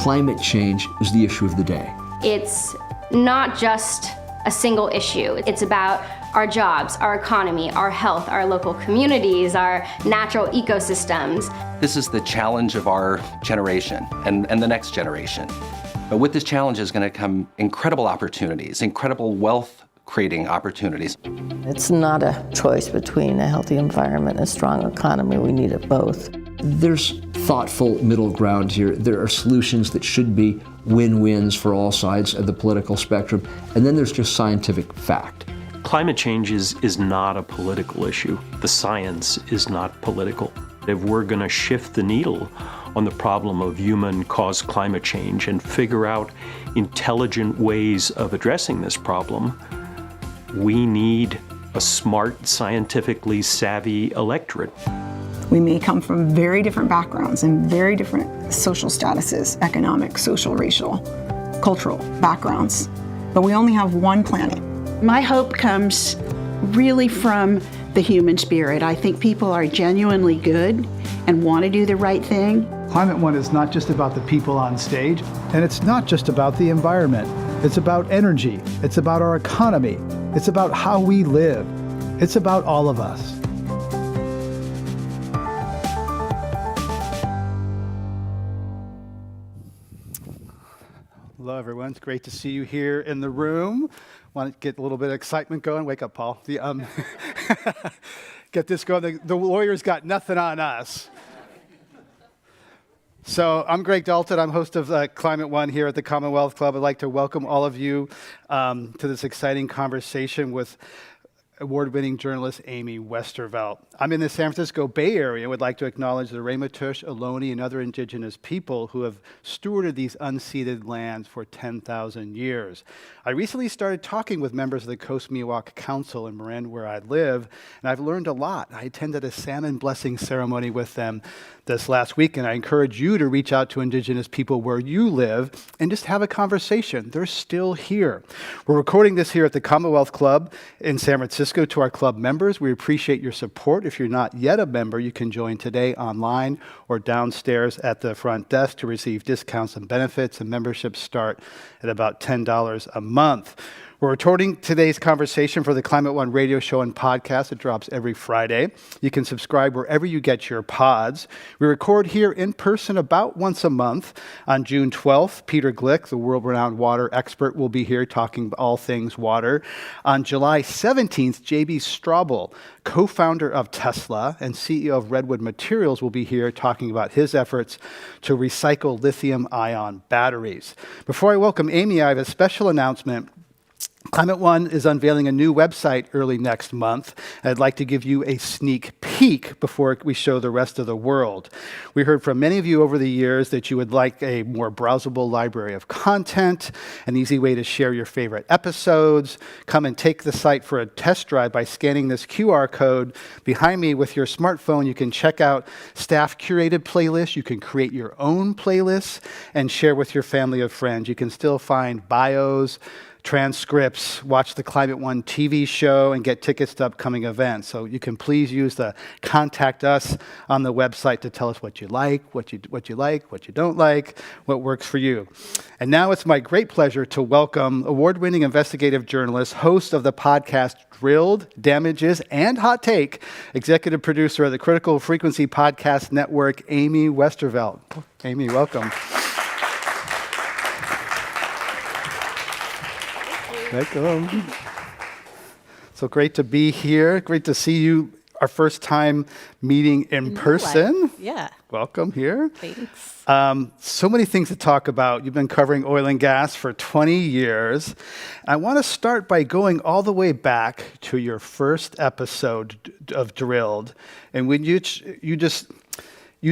climate change is the issue of the day. It's not just a single issue. It's about our jobs, our economy, our health, our local communities, our natural ecosystems. This is the challenge of our generation and the next generation. But with this challenge is going to come incredible opportunities, incredible wealth creating opportunities. It's not a choice between a healthy environment and a strong economy. We need it both. There's thoughtful middle ground here. There are solutions that should be win-wins for all sides of the political spectrum. And then there's just scientific fact. Climate change is not a political issue. The science is not political. If we're going to shift the needle on the problem of human-caused climate change and figure out intelligent ways of addressing this problem, we need a smart, scientifically savvy electorate. We may come from very different backgrounds and very different social statuses, economic, social, racial, cultural backgrounds, but we only have one planet. My hope comes really from the human spirit. I think people are genuinely good and want to do the right thing. Climate One is not just about the people on stage, and it's not just about the environment. It's about energy. It's about our economy. It's about how we live. It's about all of us. Hello, everyone. It's great to see you here in the room. Want to get a little bit of excitement going? Wake up, Paul. Get this going. The lawyers got nothing on us. So I'm Greg Dalton. I'm host of Climate One here at the Commonwealth Club. I'd like to welcome all of you to this exciting conversation with award-winning journalist Amy Westervelt. I'm in the San Francisco Bay Area and would like to acknowledge the Ramaytush, Ohlone, and other indigenous people who have stewarded these unceded lands for 10,000 years. I recently started talking with members of the Coast Miwok Council in Marin, where I live, and I've learned a lot. I attended a salmon blessing ceremony with them this last week, and I encourage you to reach out to indigenous people where you live and just have a conversation. They're still here. We're recording this here at the Commonwealth Club in San Francisco. To our club members, we appreciate your support. If you're not yet a member, you can join today online or downstairs at the front desk to receive discounts and benefits, and memberships start at about $10 a month. We're recording today's conversation for the Climate One radio show and podcast. It drops every Friday. You can subscribe wherever you get your pods. We record here in person about once a month. On June 12th, Peter Glick, the world-renowned water expert, will be here talking all things water. On July 17th, J.B. Straubel, co-founder of Tesla and CEO of Redwood Materials, will be here talking about his efforts to recycle lithium-ion batteries. Before I welcome Amy, I have a special announcement. Climate One is unveiling a new website early next month. I'd like to give you a sneak peek before we show the rest of the world. We heard from many of you over the years that you would like a more browsable library of content, an easy way to share your favorite episodes. Come and take the site for a test drive by scanning this QR code behind me with your smartphone. You can check out staff-curated playlists. You can create your own playlists and share with your family of friends. You can still find bios, transcripts, watch the Climate One TV show, and get tickets to upcoming events. So you can please use the contact us on the website to tell us what you like, what you like, what you don't like, what works for you. And now it's my great pleasure to welcome award-winning investigative journalist, host of the podcast Drilled, Damages, and Hot Take, executive producer of the Critical Frequency Podcast Network, Amy Westervelt. Amy, welcome. Welcome. So great to be here. Great to see you. Our first time meeting in person. Yeah. Welcome here. Thanks. So many things to talk about. You've been covering oil and gas for 20 years. I want to start by going all the way back to your first episode of Drilled, and when you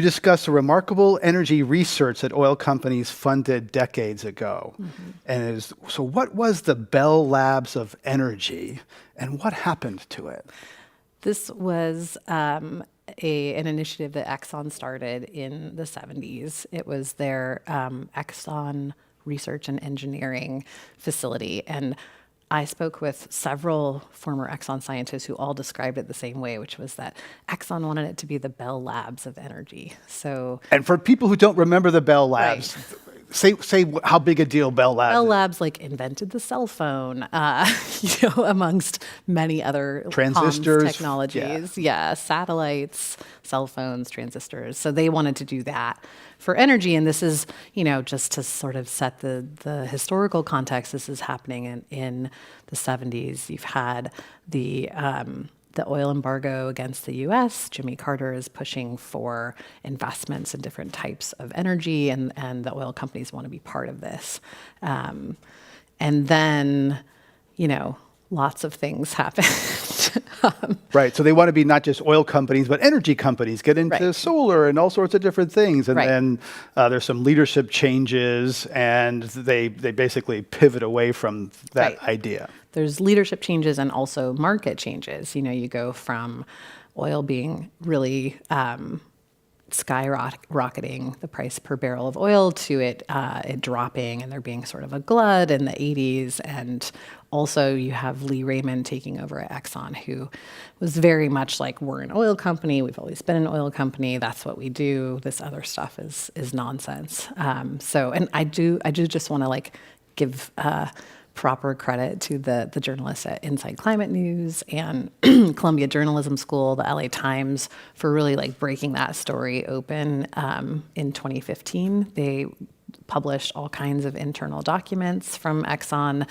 discussed the remarkable energy research that oil companies funded decades ago. Mm-hmm. And so what was the Bell Labs of energy, and what happened to it? This was an initiative that Exxon started in the 70s. It was their Exxon Research and Engineering facility. And I spoke with several former Exxon scientists who all described it the same way, which was that Exxon wanted it to be the Bell Labs of energy. So, and for people who don't remember the Bell Labs, say how big a deal Bell Labs Bell is. Labs like invented the cell phone, amongst many other Transistors, comms technologies. Yeah, satellites, cell phones, transistors. So they wanted to do that for energy, and this is, just to sort of set the historical context. This is happening in the 70s. You've had the oil embargo against the U.S. Jimmy Carter is pushing for investments in different types of energy, and the oil companies want to be part of this. And then, lots of things happened. Right. So they want to be not just oil companies, but energy companies, get into Right. solar and all sorts of different things. And Right. then there's some leadership changes, and they basically pivot away from that Right. idea. There's leadership changes and also market changes. You go from oil being really skyrocketing the price per barrel of oil to it dropping, and there being sort of a glut in the 80s. And also you have Lee Raymond taking over at Exxon, who was very much like, we're an oil company, we've always been an oil company, that's what we do, this other stuff is nonsense. And I do just want to give proper credit to the journalists at Inside Climate News and Columbia Journalism School, the LA Times, for really breaking that story open. In 2015, they published all kinds of internal documents from Exxon.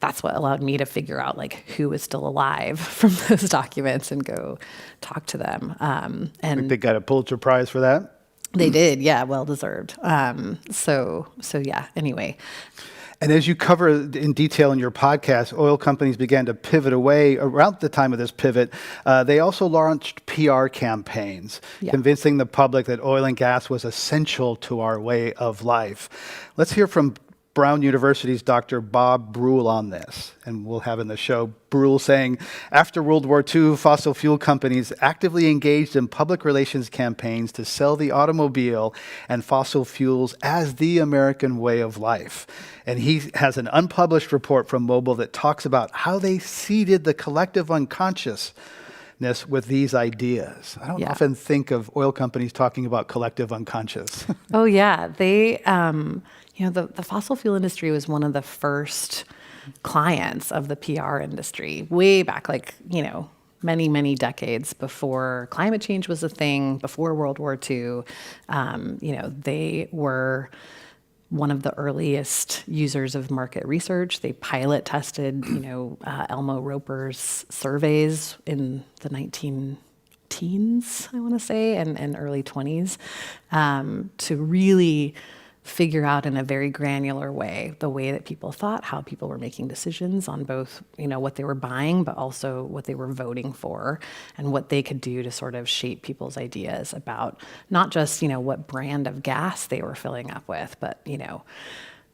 That's what allowed me to figure out who was still alive from those documents and go talk to them. And They got a Pulitzer Prize for that. they did, yeah, well deserved. So yeah. Anyway. And as you cover in detail in your podcast, oil companies began to pivot away. Around the time of this pivot, they also launched PR campaigns, convincing the public that oil and gas was essential to our way of life. Let's hear from Brown University's Dr. Bob Brule on this. And we'll have in the show Brule saying, after World War II, fossil fuel companies actively engaged in public relations campaigns to sell the automobile and fossil fuels as the American way of life. And he has an unpublished report from Mobil that talks about how they seeded the collective unconsciousness with these ideas. I don't often think of oil companies talking about collective unconscious. Oh yeah, they, the fossil fuel industry was one of the first clients of the PR industry way back, many, many decades before climate change was a thing, before World War II. They were one of the earliest users of market research. They pilot tested, Elmo Roper's surveys in the 19-teens, I want to say, and early 20s, to really figure out in a very granular way the way that people thought, how people were making decisions on both, what they were buying, but also what they were voting for, and what they could do to sort of shape people's ideas about not just, what brand of gas they were filling up with, but,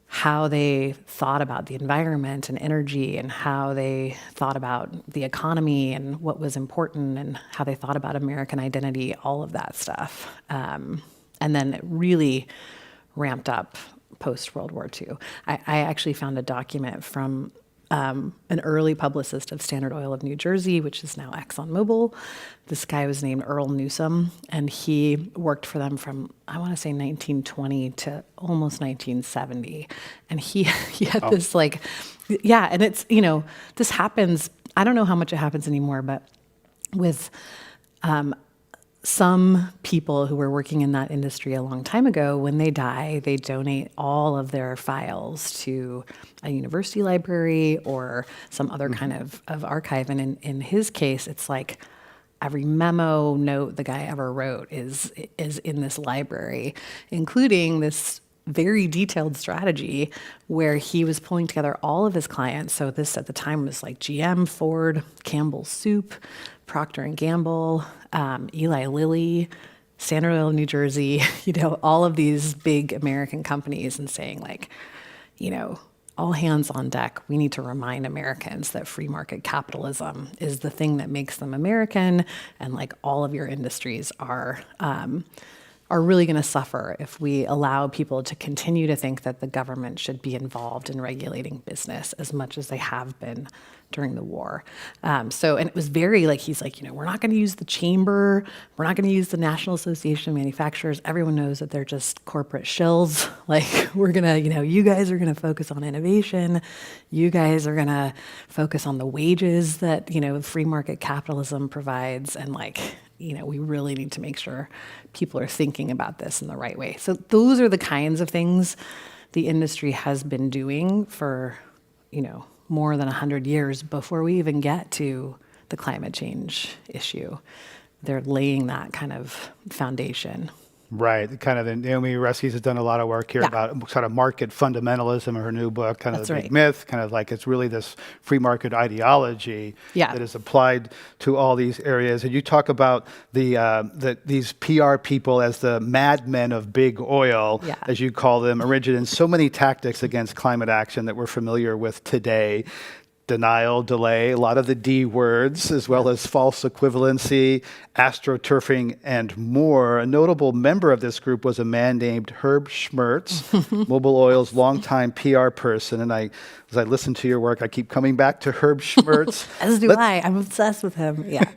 how they thought about the environment and energy, and how they thought about the economy and what was important, and how they thought about American identity, all of that stuff. And then it really ramped up post-World War II. I actually found a document from an early publicist of Standard Oil of New Jersey, which is now ExxonMobil. This guy was named Earl Newsom, and he worked for them from, I want to say 1920 to almost 1970. And he had this and it's, this happens, I don't know how much it happens anymore, but with some people who were working in that industry a long time ago, when they die, they donate all of their files to a university library or some other kind of archive. And in his case, it's every memo, note the guy ever wrote is in this library, including this very detailed strategy where he was pulling together all of his clients. So this at the time was GM, Ford, Campbell's Soup, Procter & Gamble, Eli Lilly, Standard Oil of New Jersey, all of these big American companies, and saying all hands on deck, we need to remind Americans that free market capitalism is the thing that makes them American, and all of your industries are are really going to suffer if we allow people to continue to think that the government should be involved in regulating business as much as they have been during the war. And it was very like, he's like, we're not going to use the chamber. We're not going to use the National Association of Manufacturers. Everyone knows that they're just corporate shills. Like, we're going to, you guys are going to focus on innovation. You guys are going to focus on the wages that, free market capitalism provides. And we really need to make sure people are thinking about this in the right way. So those are the kinds of things the industry has been doing for, more than 100 years before we even get to the climate change issue. They're laying that kind of foundation. Right. Kind of, and Amy Westervelt has done a lot of work here about sort of market fundamentalism in her new book, kind of the big myth, kind of like it's really this free market ideology that is applied to all these areas. And you talk about these PR people as the madmen of big oil, as you call them, originated in so many tactics against climate action that we're familiar with today. Denial, delay, a lot of the D words, as well as false equivalency, astroturfing, and more. A notable member of this group was a man named Herb Schmertz, Mobil Oil's longtime PR person. And as I listen to your work, I keep coming back to Herb Schmertz. As do I. I'm obsessed with him. Yeah.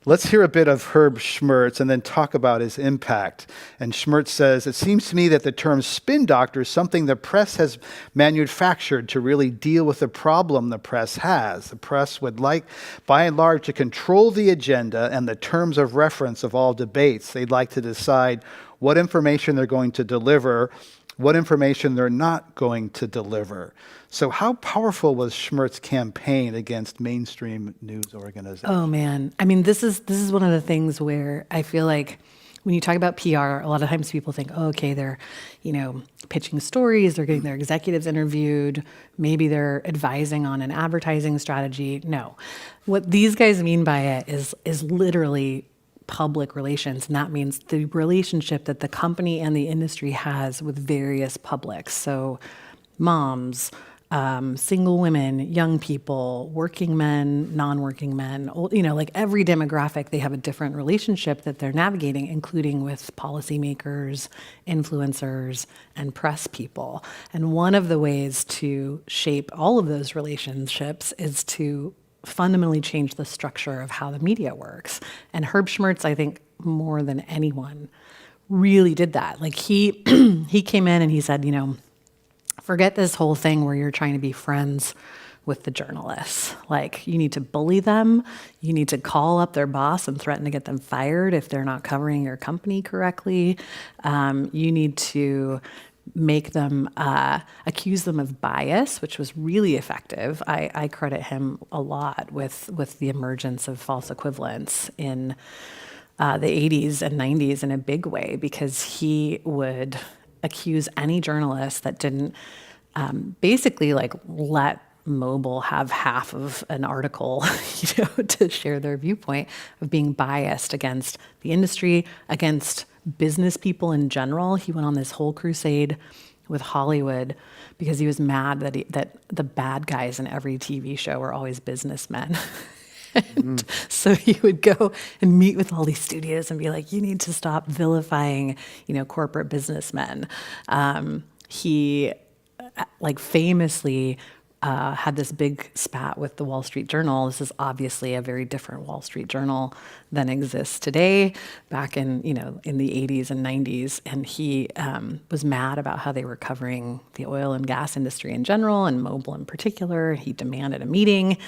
Let's hear a bit of Herb Schmertz and then talk about his impact. And Schmertz says, it seems to me that the term spin doctor is something the press has manufactured to really deal with the problem the press has. The press would like, by and large, to control the agenda and the terms of reference of all debates. They'd like to decide what information they're going to deliver, what information they're not going to deliver. So how powerful was Schmertz's campaign against mainstream news organizations? Oh, man. I mean, this is one of the things where I feel like when you talk about PR, a lot of times people think, oh, okay, they're, pitching stories, they're getting their executives interviewed, maybe they're advising on an advertising strategy. No. What these guys mean by it is literally public relations, and that means the relationship that the company and the industry has with various publics. So moms, single women, young people, working men, non-working men, like every demographic, they have a different relationship that they're navigating, including with policymakers, influencers, and press people. And one of the ways to shape all of those relationships is to fundamentally change the structure of how the media works. And Herb Schmertz, I think, more than anyone, really did that. Like he came in and he said, forget this whole thing where you're trying to be friends with the journalists. Like, you need to bully them. You need to call up their boss and threaten to get them fired if they're not covering your company correctly. You need to make them, accuse them of bias, which was really effective. I credit him a lot with the emergence of false equivalence in the 80s and 90s in a big way, because he would accuse any journalist that didn't basically let Mobil have half of an article, to share their viewpoint, of being biased against the industry, against business people in general. He went on this whole crusade with Hollywood because he was mad that the bad guys in every TV show were always businessmen. So he would go and meet with all these studios and be like, you need to stop vilifying, corporate businessmen. He famously had this big spat with the Wall Street Journal. This is obviously a very different Wall Street Journal than exists today, back in the 80s and 90s. And he was mad about how they were covering the oil and gas industry in general and Mobil in particular. He demanded a meeting.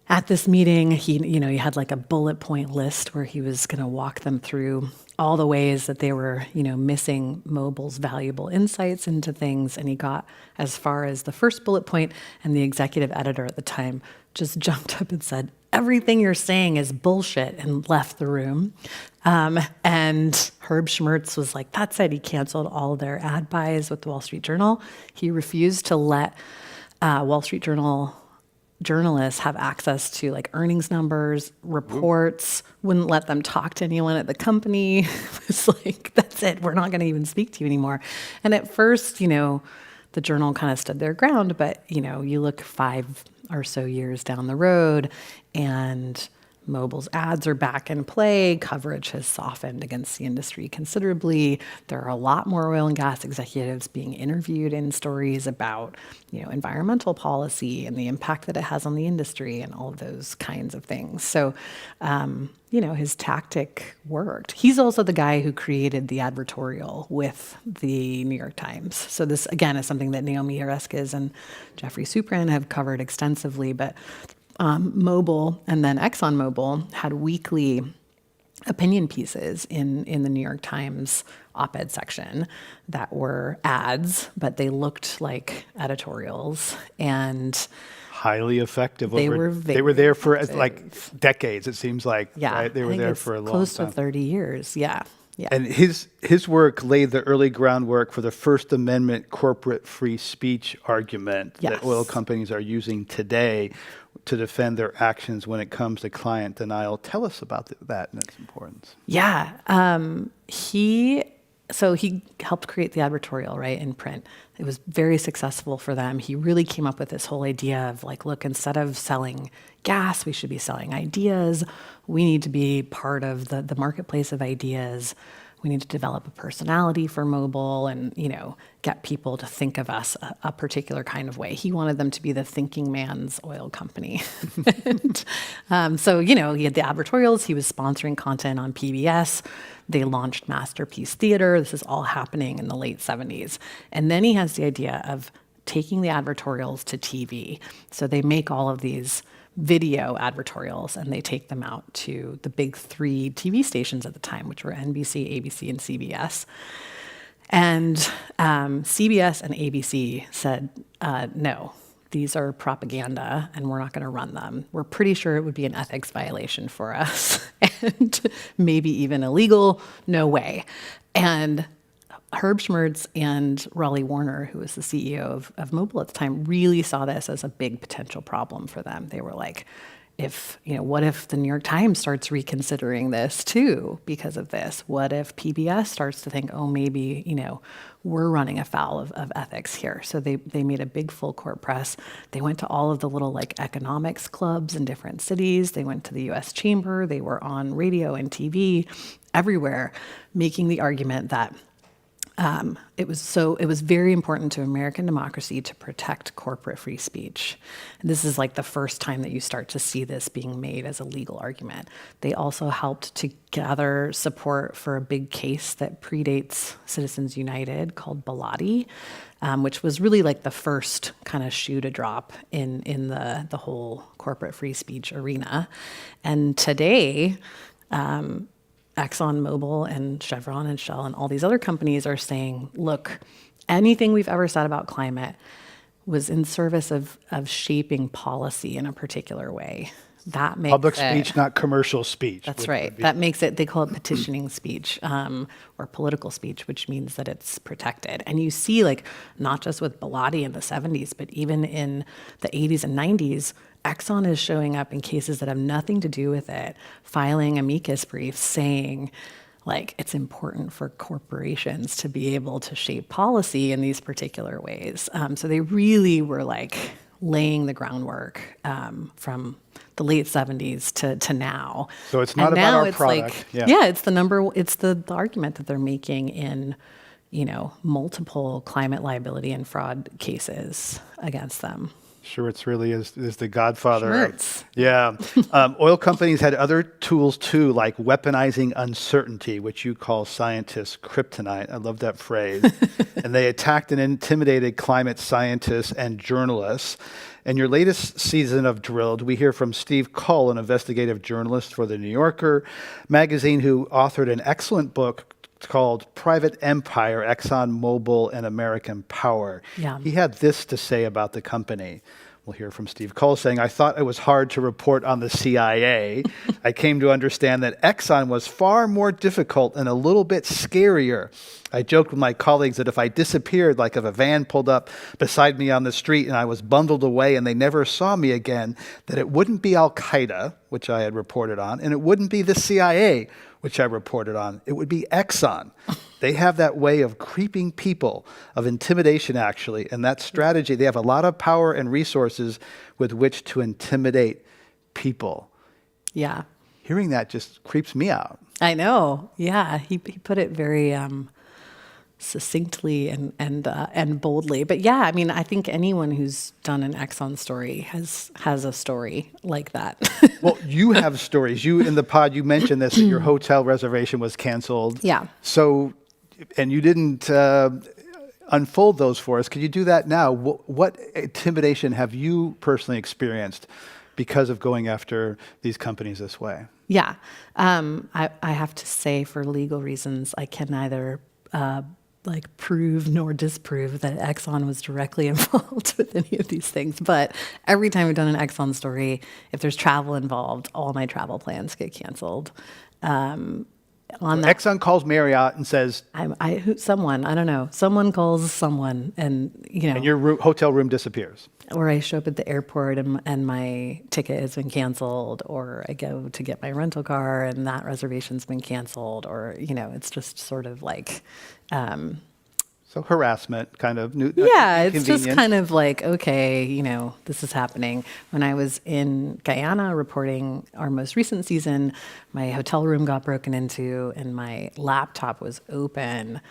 At this meeting, he had a bullet point list where he was going to walk them through all the ways that they were, missing Mobil's valuable insights into things. And he got as far as the first bullet point, and the executive editor at the time just jumped up and said, everything you're saying is bullshit, and left the room. And Herb Schmertz was like, that's it. He canceled all their ad buys with the Wall Street Journal. He refused to let Wall Street Journal journalists have access to earnings numbers, reports, wouldn't let them talk to anyone at the company. It was like, that's it, we're not going to even speak to you anymore. And at first, the journal kind of stood their ground, but you look 5 or so years down the road, and Mobil's ads are back in play. Coverage has softened against the industry considerably. There are a lot more oil and gas executives being interviewed in stories about, environmental policy and the impact that it has on the industry and all of those kinds of things. So, his tactic worked. He's also the guy who created the advertorial with the New York Times. So this, again, is something that Naomi Oreskes and Jeffrey Supran have covered extensively, but Mobil and then ExxonMobil had weekly opinion pieces in the New York Times op-ed section that were ads, but they looked like editorials and highly effective. They were there for effective. like decades, it seems like. Yeah, right? They were there for a long close time. to 30 years. Yeah. Yeah. And his work laid the early groundwork for the First Amendment corporate free speech argument that oil companies are using today to defend their actions when it comes to client denial. Tell us about that and its importance. Yeah. He helped create the advertorial, right, in print. It was very successful for them. He really came up with this whole idea of like, look, instead of selling gas, we should be selling ideas. We need to be part of the marketplace of ideas. We need to develop a personality for Mobil and, get people to think of us a particular kind of way. He wanted them to be the thinking man's oil company. So, he had the advertorials. He was sponsoring content on PBS. They launched Masterpiece Theater. This is all happening in the late 70s. And then he has the idea of taking the advertorials to TV. So they make all of these video advertorials and they take them out to the big 3 TV stations at the time, which were NBC, ABC, and CBS. And CBS and ABC said, no, these are propaganda and we're not going to run them. We're pretty sure it would be an ethics violation for us and maybe even illegal. No way. And Herb Schmertz and Raleigh Warner, who was the CEO of Mobil at the time, really saw this as a big potential problem for them. They were like, what if the New York Times starts reconsidering this too because of this? What if PBS starts to think, oh, maybe, we're running afoul of ethics here? So they made a big full court press. They went to all of the little economics clubs in different cities. They went to the US Chamber. They were on radio and TV everywhere, making the argument that it was very important to American democracy to protect corporate free speech. And this is like the first time that you start to see this being made as a legal argument. They also helped to gather support for a big case that predates Citizens United called Bilotti, which was really like the first kind of shoe to drop in the whole corporate free speech arena. And today, Exxon, Mobil, and Chevron and Shell and all these other companies are saying, look, anything we've ever said about climate was in service of shaping policy in a particular way. That makes public speech, not commercial speech. That's right. That makes it, they call it petitioning speech or political speech, which means that it's protected. And you see, not just with Bilotti in the 70s, but even in the 80s and 90s, Exxon is showing up in cases that have nothing to do with it, filing amicus briefs saying, it's important for corporations to be able to shape policy in these particular ways. So they really were laying the groundwork from the late 70s to now. So it's not about our product. It's the argument that they're making in, multiple climate liability and fraud cases against them. Schmertz really is the godfather. Schmertz. Yeah. Oil companies had other tools too, like weaponizing uncertainty, which you call scientists kryptonite. I love that phrase. And they attacked and intimidated climate scientists and journalists. In your latest season of Drilled, we hear from Steve Cull, an investigative journalist for The New Yorker magazine, who authored an excellent book called Private Empire, Exxon, Mobil, and American Power. Yeah. He had this to say about the company. We'll hear from Steve Cull saying, I thought it was hard to report on the CIA. I came to understand that Exxon was far more difficult and a little bit scarier. I joked with my colleagues that if I disappeared, like if a van pulled up beside me on the street and I was bundled away and they never saw me again, that it wouldn't be Al-Qaeda, which I had reported on, and it wouldn't be the CIA, which I reported on. It would be Exxon. They have that way of creeping people, of intimidation, actually, and that strategy. They have a lot of power and resources with which to intimidate people. Yeah. hearing that just creeps me out. I know. Yeah, he put it very succinctly and boldly. But yeah, I mean, I think anyone who's done an Exxon story has a story like that. Well, you have stories. You, in the pod, you mentioned this, that your hotel reservation was canceled. Yeah. So, and you didn't unfold those for us. Could you do that now? What intimidation have you personally experienced because of going after these companies this way? Yeah. I have to say, for legal reasons, I can neither prove nor disprove that Exxon was directly involved with any of these things. But every time I've done an Exxon story, if there's travel involved, all my travel plans get canceled. Exxon calls Marriott and says, someone, I don't know, someone calls someone, and and your hotel room disappears. Or I show up at the airport and my ticket has been canceled, or I go to get my rental car and that reservation's been canceled, or it's just sort of like so harassment, kind of. Yeah, it's just kind of like, okay, this is happening. When I was in Guyana reporting our most recent season, my hotel room got broken into and my laptop was open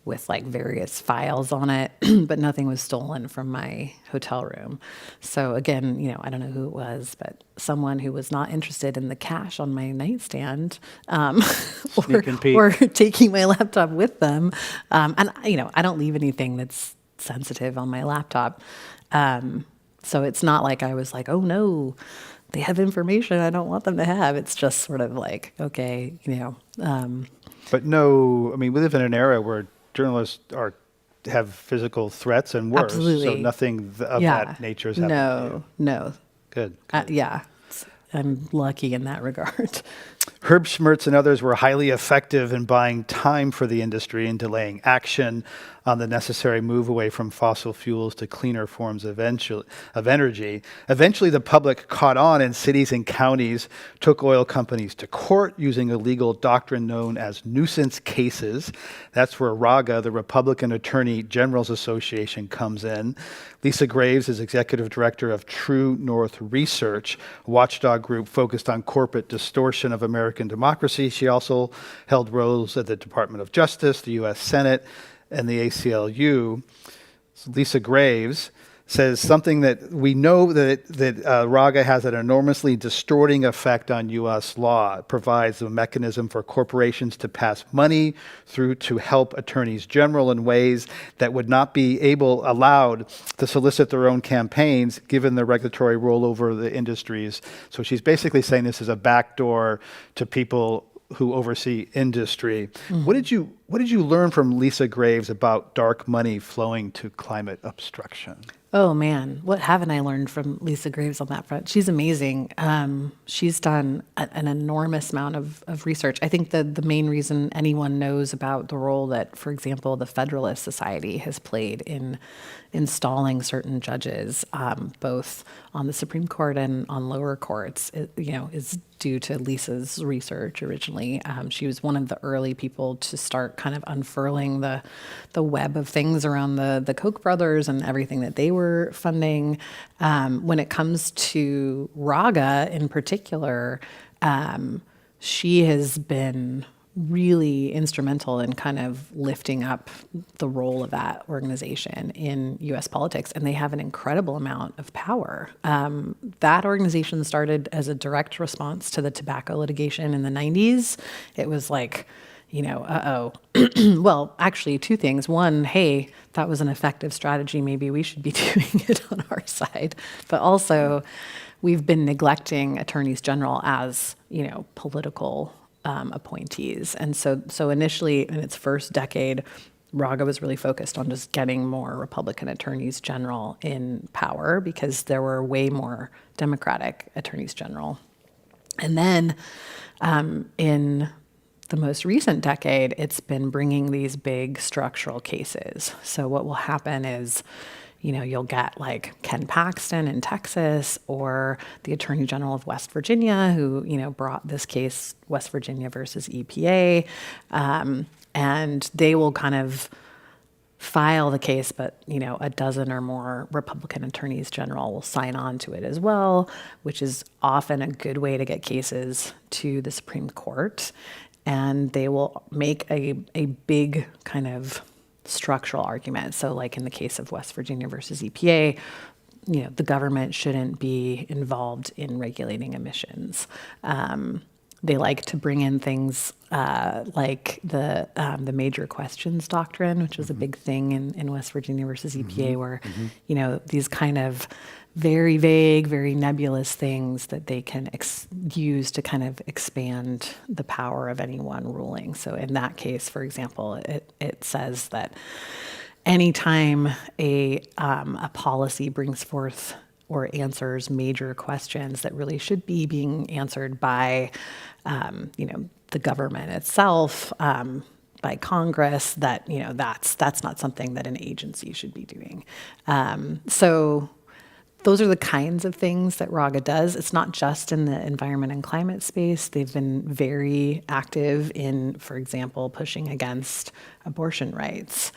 with various files on it, but nothing was stolen from my hotel room. So again, I don't know who it was, but someone who was not interested in the cash on my nightstand, or taking my laptop with them. And I don't leave anything that's sensitive on my laptop. So it's not like I was like, oh no, they have information I don't want them to have. It's just sort of like, okay, But no, we live in an era where journalists have physical threats and worse. Absolutely. So nothing of that nature is happening. No. Good. Yeah, I'm lucky in that regard. Herb Schmertz and others were highly effective in buying time for the industry and delaying action on the necessary move away from fossil fuels to cleaner forms of energy. Eventually, the public caught on, and cities and counties took oil companies to court using a legal doctrine known as nuisance cases. That's where RAGA, the Republican Attorney General's Association, comes in. Lisa Graves is executive director of True North Research, a watchdog group focused on corporate distortion of American democracy. She also held roles at the Department of Justice, the U.S. Senate, and the ACLU. So Lisa Graves says something that we know that RAGA has an enormously distorting effect on U.S. law. It provides a mechanism for corporations to pass money through to help attorneys general in ways that would not be allowed to solicit their own campaigns, given the regulatory rollover of the industries. So she's basically saying this is a backdoor to people who oversee industry. Mm-hmm. What did you learn from Lisa Graves about dark money flowing to climate obstruction? Oh man, what haven't I learned from Lisa Graves on that front? She's amazing. She's done an enormous amount of research. I think the main reason anyone knows about the role that, for example, the Federalist Society has played in installing certain judges, both on the Supreme Court and on lower courts, is due to Lisa's research originally. She was one of the early people to start kind of unfurling the web of things around the Koch brothers and everything that they were funding. When it comes to RAGA in particular, she has been really instrumental in kind of lifting up the role of that organization in U.S. politics, and they have an incredible amount of power. That organization started as a direct response to the tobacco litigation in the 90s. It was like, well, actually two things. One, hey, that was an effective strategy. Maybe we should be doing it on our side. But also, we've been neglecting attorneys general as, political appointees. And so initially, in its first decade, RAGA was really focused on just getting more Republican attorneys general in power because there were way more Democratic attorneys general. And then in the most recent decade, it's been bringing these big structural cases. So what will happen is, you'll get like Ken Paxton in Texas or the Attorney General of West Virginia who, brought this case, West Virginia versus EPA. And they will kind of file the case, but a dozen or more Republican attorneys general will sign on to it as well, which is often a good way to get cases to the Supreme Court. And they will make a big kind of structural argument. So like in the case of West Virginia versus EPA, the government shouldn't be involved in regulating emissions. They like to bring in things like the major questions doctrine, which was a big thing in West Virginia versus EPA, where these kind of very vague, very nebulous things that they can use to kind of expand the power of any one ruling. So in that case, for example, it says that anytime a policy brings forth or answers major questions that really should be being answered by, the government itself, by Congress, that's not something that an agency should be doing. So those are the kinds of things that RAGA does. It's not just in the environment and climate space. They've been very active in, for example, pushing against abortion rights,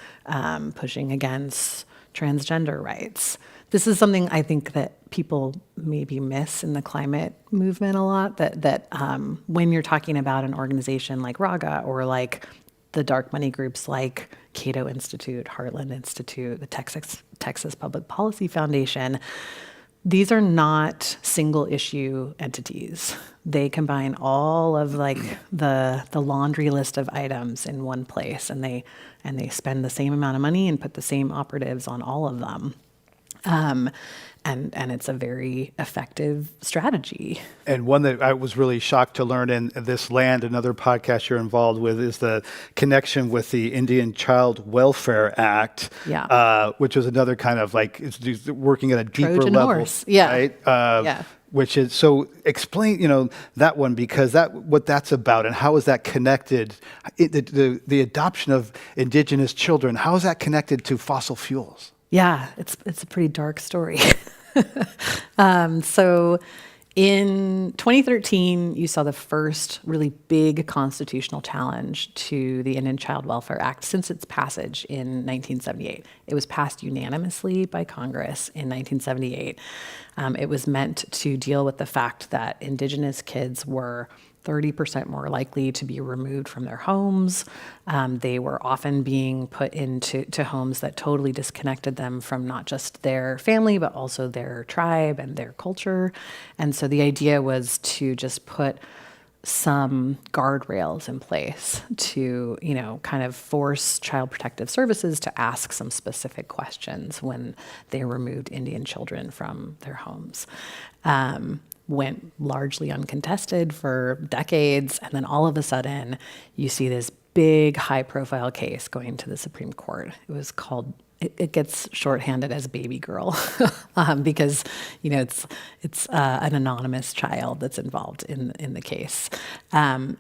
pushing against transgender rights. This is something I think that people maybe miss in the climate movement a lot, that when you're talking about an organization like RAGA or like the dark money groups like Cato Institute, Heartland Institute, the Texas Public Policy Foundation, these are not single issue entities. They combine all of like the laundry list of items in one place, and they spend the same amount of money and put the same operatives on all of them. And it's a very effective strategy. And one that I was really shocked to learn in this land, another podcast you're involved with, is the connection with the Indian Child Welfare Act, which was another kind of like it's working at a deeper Trojan level, horse. Yeah. Right? Yeah. Which is, so explain, that one, because what that's about, and how is that connected, the adoption of indigenous children, how is that connected to fossil fuels? Yeah, it's a pretty dark story. So in 2013, you saw the first really big constitutional challenge to the Indian Child Welfare Act since its passage in 1978. It was passed unanimously by Congress in 1978. It was meant to deal with the fact that indigenous kids were 30% more likely to be removed from their homes. They were often being put into homes that totally disconnected them from not just their family, but also their tribe and their culture. And so the idea was to just put some guardrails in place to, kind of force Child Protective Services to ask some specific questions when they removed Indian children from their homes. Went largely uncontested for decades, and then all of a sudden you see this big high-profile case going to the Supreme Court. It was called, it gets shorthanded as Baby Girl because it's an anonymous child that's involved in the case. In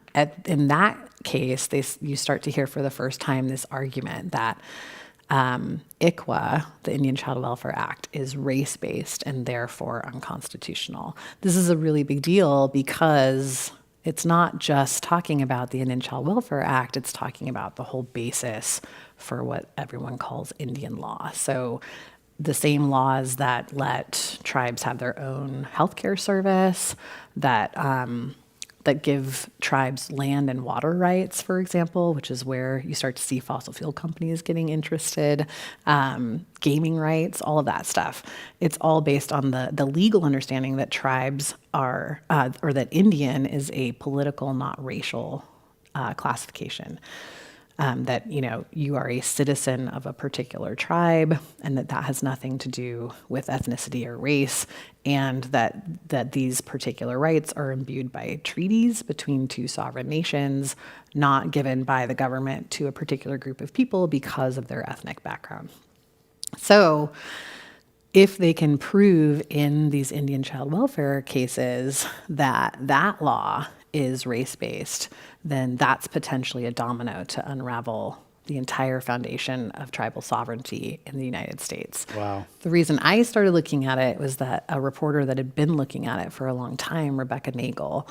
that case, you start to hear for the first time this argument that ICWA, the Indian Child Welfare Act, is race-based and therefore unconstitutional. This is a really big deal because it's not just talking about the Indian Child Welfare Act, it's talking about the whole basis for what everyone calls Indian law. So the same laws that let tribes have their own healthcare service, that give tribes land and water rights, for example, which is where you start to see fossil fuel companies getting interested, gaming rights, all of that stuff. It's all based on the legal understanding that tribes are, or that Indian is a political, not racial classification. That you are a citizen of a particular tribe, and that has nothing to do with ethnicity or race, and that these particular rights are imbued by treaties between two sovereign nations, not given by the government to a particular group of people because of their ethnic background. So if they can prove in these Indian child welfare cases that that law is race-based, then that's potentially a domino to unravel the entire foundation of tribal sovereignty in the United States. Wow. The reason I started looking at it was that a reporter that had been looking at it for a long time, Rebecca Nagel,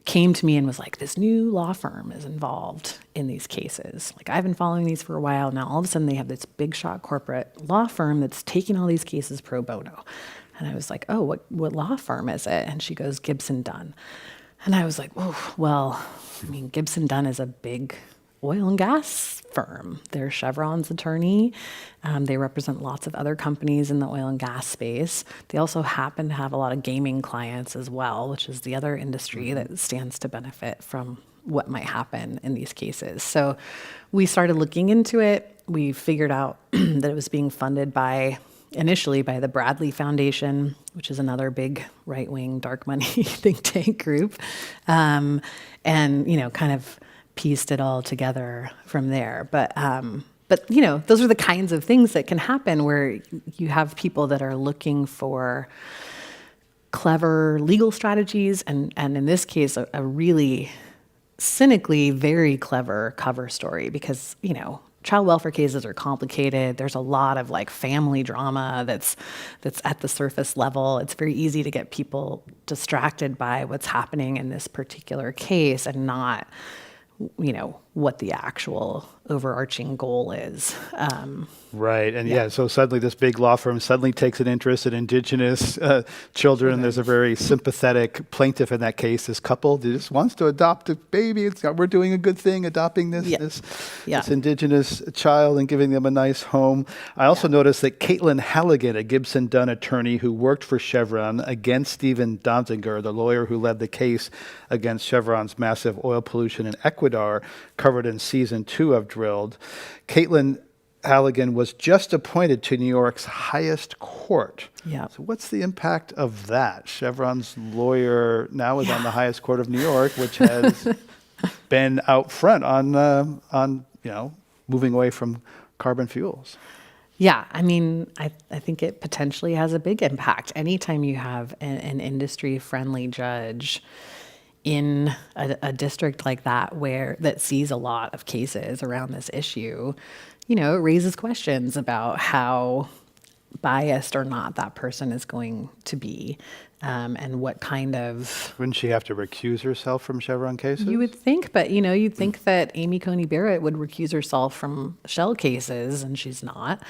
came to me and was like, this new law firm is involved in these cases. Like, I've been following these for a while. Now, all of a sudden, they have this big shot corporate law firm that's taking all these cases pro bono. And I was like, oh, what law firm is it? And she goes, Gibson Dunn. And I was like, oh, well, I mean, Gibson Dunn is a big oil and gas firm. They're Chevron's attorney. They represent lots of other companies in the oil and gas space. They also happen to have a lot of gaming clients as well, which is the other industry that stands to benefit from what might happen in these cases. So we started looking into it. We figured out that it was being funded initially by the Bradley Foundation, which is another big right-wing dark money think tank group, and kind of pieced it all together from there. But those are the kinds of things that can happen where you have people that are looking for clever legal strategies, and in this case, a really cynically very clever cover story, because child welfare cases are complicated. There's a lot of like family drama that's at the surface level. It's very easy to get people distracted by what's happening in this particular case and not what the actual overarching goal is. Right. And so suddenly this big law firm suddenly takes an interest in indigenous children. Okay. There's a very sympathetic plaintiff in that case, this couple that just wants to adopt a baby. We're doing a good thing, adopting this indigenous child and giving them a nice home. I also noticed that Caitlin Halligan, a Gibson Dunn attorney who worked for Chevron against Stephen Donziger, the lawyer who led the case against Chevron's massive oil pollution in Ecuador, covered in season 2 of Drilled. Caitlin Halligan was just appointed to New York's highest court. Yeah. So what's the impact of that? Chevron's lawyer now is on the highest court of New York, which has been out front on moving away from carbon fuels. Yeah, I mean, I think it potentially has a big impact. Anytime you have an industry-friendly judge in a district like that that sees a lot of cases around this issue, it raises questions about how biased or not that person is going to be, and what kind of... Wouldn't she have to recuse herself from Chevron cases? You would think, but you'd think that Amy Coney Barrett would recuse herself from Shell cases, and she's not.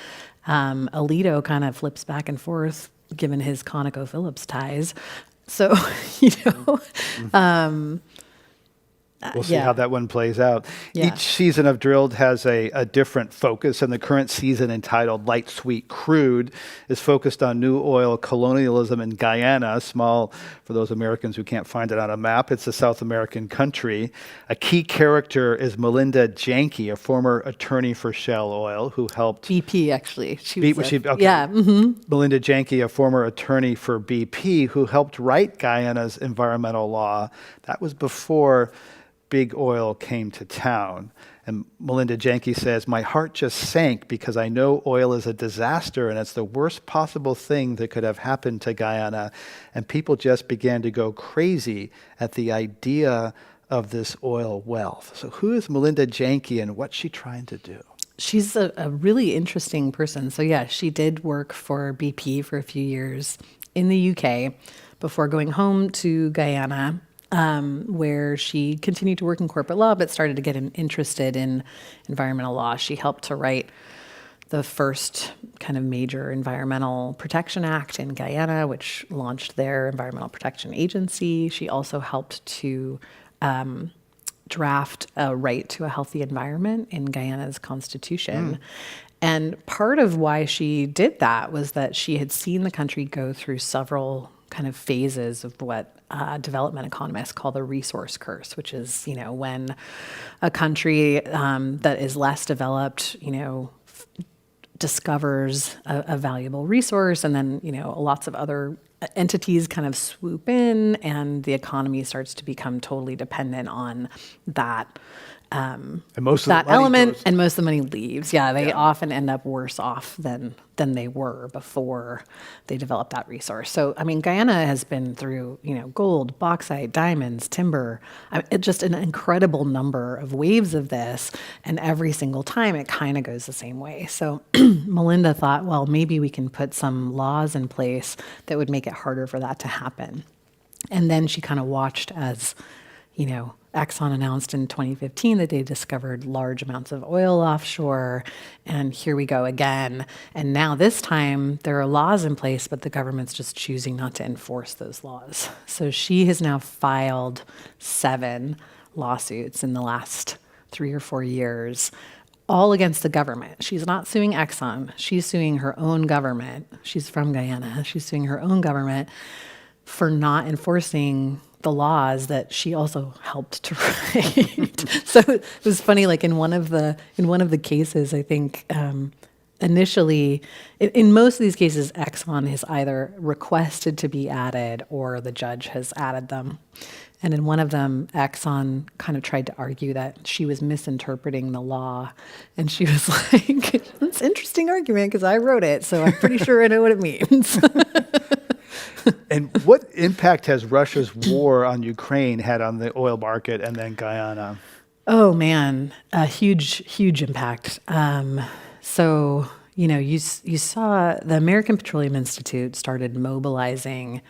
Alito kind of flips back and forth given his ConocoPhillips ties. So, we'll see how that one plays out. Yeah. Each season of Drilled has a different focus, and the current season, entitled Light Sweet Crude, is focused on new oil colonialism in Guyana, small for those Americans who can't find it on a map. It's a South American country. A key character is Melinda Janke, a former attorney for Shell Oil who helped... BP, actually. Okay. Yeah. Mm-hmm. Melinda Janke, a former attorney for BP who helped write Guyana's environmental law. That was before big oil came to town. And Melinda Janke says, my heart just sank because I know oil is a disaster and it's the worst possible thing that could have happened to Guyana. And people just began to go crazy at the idea of this oil wealth. So who is Melinda Janke and what's she trying to do? She's a really interesting person. So yeah, she did work for BP for a few years in the UK before going home to Guyana, where she continued to work in corporate law, but started to get interested in environmental law. She helped to write the first kind of major Environmental Protection Act in Guyana, which launched their Environmental Protection Agency. She also helped to draft a right to a healthy environment in Guyana's constitution. And part of why she did that was that she had seen the country go through several kind of phases of what development economists call the resource curse, which is, when a country that is less developed, discovers a valuable resource, and then, lots of other entities kind of swoop in, and the economy starts to become totally dependent on that and most of that the money element, goes... and most of the money leaves. Yeah, they often end up worse off than they were before they developed that resource. So, I mean, Guyana has been through, gold, bauxite, diamonds, timber, just an incredible number of waves of this, and every single time it kind of goes the same way. So Melinda thought, well, maybe we can put some laws in place that would make it harder for that to happen. And then she kind of watched as Exxon announced in 2015 that they discovered large amounts of oil offshore, and here we go again. And now this time there are laws in place, but the government's just choosing not to enforce those laws. So she has now filed 7 lawsuits in the last 3 or 4 years, all against the government. She's not suing Exxon. She's suing her own government. She's from Guyana. She's suing her own government for not enforcing the laws that she also helped to write. So it was funny, like in one of the cases, I think initially, in most of these cases, Exxon has either requested to be added or the judge has added them. And in one of them, Exxon kind of tried to argue that she was misinterpreting the law. And she was like, it's an interesting argument because I wrote it, so I'm pretty sure I know what it means. And what impact has Russia's war on Ukraine had on the oil market and then Guyana? Oh, man, a huge impact. So, you saw the American Petroleum Institute started mobilizing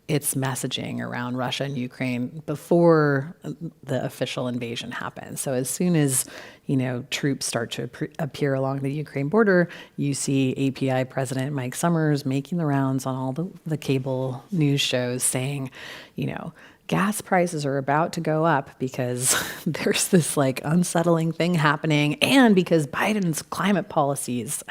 its messaging around Russia and Ukraine before the official invasion happened. So as soon as, troops start to appear along the Ukraine border, you see API President Mike Summers making the rounds on all the cable news shows saying, gas prices are about to go up because there's this unsettling thing happening, and because Biden's climate policies